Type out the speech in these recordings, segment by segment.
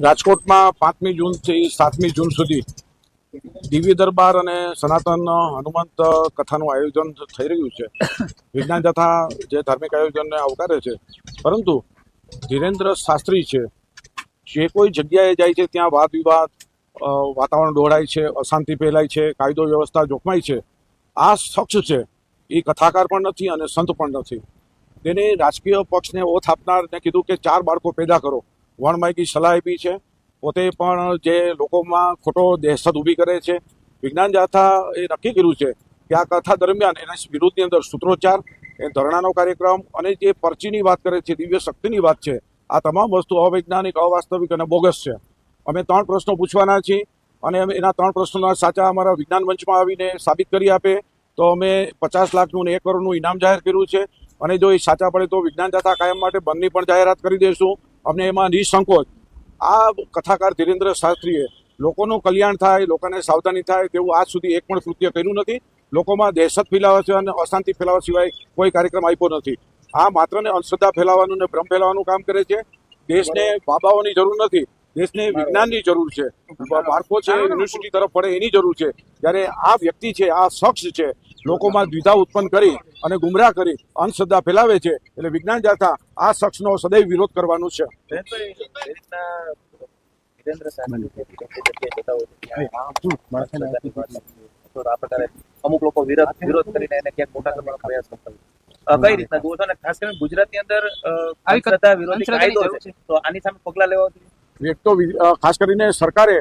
રાજકોટમાં 5મી જૂનથી 7મી જૂન સુધી દિવ્ય દરબાર અને સનાતન હનુમંત કથાનું આયોજન થઈ રહ્યું છે. વિજ્ઞાન જથ્થા જે ધાર્મિક આયોજનને આવકારે છે, પરંતુ ધીરેન્દ્ર શાસ્ત્રી છે, જે કોઈ જગ્યાએ જાય છે ત્યાં વાદ વિવાદ, વાતાવરણ દોડાય છે, અશાંતિ ફેલાય છે, કાયદો વ્યવસ્થા જોખમાય છે. આ શખ્સ છે એ કથાકાર પણ નથી અને સંત પણ નથી. તેને રાજકીય પક્ષને ઓથ આપનારને કીધું કે 4 બાળકો પેદા કરો, વણમાયકી સલાહ આપી છે. પોતે પણ જે લોકોમાં ખોટો દહેશત ઊભી કરે છે. વિજ્ઞાન જાથા એ નક્કી કર્યું છે કે આ કથા દરમિયાન એના વિરુદ્ધની અંદર સૂત્રોચ્ચાર, એ ધરણાનો કાર્યક્રમ અને જે પરચીની વાત કરે છે, દિવ્ય શક્તિની વાત છે, આ તમામ વસ્તુ અવૈજ્ઞાનિક, અવાસ્તવિક અને બોગસ છે. અમે 3 પ્રશ્નો પૂછવાના છીએ અને અમે એના 3 પ્રશ્નોના સાચા અમારા વિજ્ઞાન મંચમાં આવીને સાબિત કરી આપે તો અમે 50 લાખનું અને 1 કરોડનું ઇનામ જાહેર કર્યું છે. અને જો એ સાચા પડે તો વિજ્ઞાન જાથા કાયમ માટે બંધની પણ જાહેરાત કરી દઈશું. અમને એમાં નિસંકોચ આ કથાકાર ધીરેન્દ્ર શાસ્ત્રીએ લોકોનું કલ્યાણ થાય, લોકોને સાવધાની થાય તેવું આજ સુધી એક પણ કૃત્ય કર્યું નથી. લોકોમાં દહેશત ફેલાવા છે અને અશાંતિ ફેલાવા સિવાય કોઈ કાર્યક્રમ આપ્યો નથી. આ માત્ર ને અંધશ્રદ્ધા ફેલાવાનું ને ભ્રમ ફેલાવાનું કામ કરે છે. દેશને બાબાઓની જરૂર નથી, દેશને વિજ્ઞાનની જરૂર છે. બાળકો છે યુનિવર્સિટી તરફ પડે એની જરૂર છે. જ્યારે આ વ્યક્તિ છે, આ શખ્સ છે, લોકોમાં દ્વિધા ઉત્પન્ન કરી અને ગુમરાહ કરી અંધશ્રદ્ધા ફેલાવે છે. એટલે વિજ્ઞાન જાથા આ શખ્સનો સદૈવ વિરોધ કરવાનું છે. અમુક લોકો વિરોધ કરીને એને ક્યાંક મોટા કરવાનો પ્રયાસ કરતા કઈ રીતના જુઓ છો? અને ખાસ કરીને ગુજરાતની અંદર અંધશ્રદ્ધા વિરોધી કાયદો છે, તો આની સામે પગલા લેવા જોઈએ. એક તો ખાસ કરીને સરકારે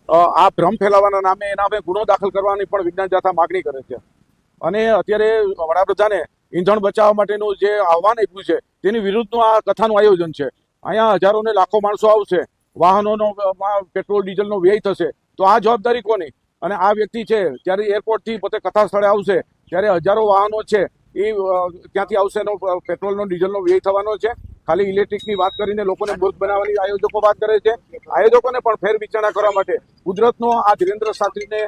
આ ભ્રમ ફેલાવાના નામે એના અમે ગુનો દાખલ કરવાની પણ વિજ્ઞાન જાથા માગણી કરે છે. અને અત્યારે વડાપ્રધાને ઈંધણ બચાવવા માટેનું જે આહવાન આપ્યું છે તેની વિરુદ્ધનું આ કથાનું આયોજન છે. અહીંયા હજારો ને લાખો માણસો આવશે, વાહનોનો પેટ્રોલ ડીઝલનો વ્યય થશે, તો આ જવાબદારી કોની? અને આ વ્યક્તિ છે જ્યારે એરપોર્ટથી પોતે કથા સ્થળે આવશે ત્યારે હજારો વાહનો છે એ ક્યાંથી આવશે એનો પેટ્રોલનો ડીઝલનો વ્યય થવાનો છે. ખાલી ઇલેક્ટ્રિકની વાત કરીને લોકોને મૂર્ખ બનાવવાની આયોજકો વાત કરે છે. આયોજકોને પણ ફેર વિચારણા કરવા માટે કુદરતનો આ ધીરેન્દ્ર શાસ્ત્રીને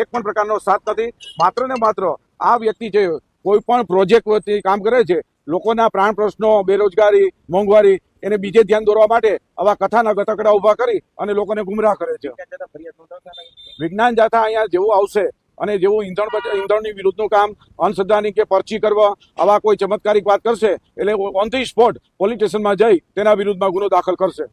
એક પણ પ્રકારનો સાથ નથી. માત્ર ને માત્ર આ વ્યક્તિ છે કોઈ પણ પ્રોજેક્ટ વતી કામ કરે છે. લોકોના પ્રાણ પ્રશ્નો, બેરોજગારી, મોંઘવારી એને બીજે ધ્યાન દોરવા માટે આવા કથાના ગતકડા ઉભા કરી અને લોકોને ગુમરાહ કરે છે. વિજ્ઞાન જાથા અહીંયા જેવું આવશે અને જેવું ઈંધણની વિરુદ્ધનું કામ, અંધશ્રદ્ધાની કે પરચી કરવા, આવા કોઈ ચમત્કારિક વાત કરશે એટલે ઓન ધી સ્પોટ પોલીસ સ્ટેશનમાં જઈ તેના વિરુદ્ધમાં ગુનો દાખલ કરશે.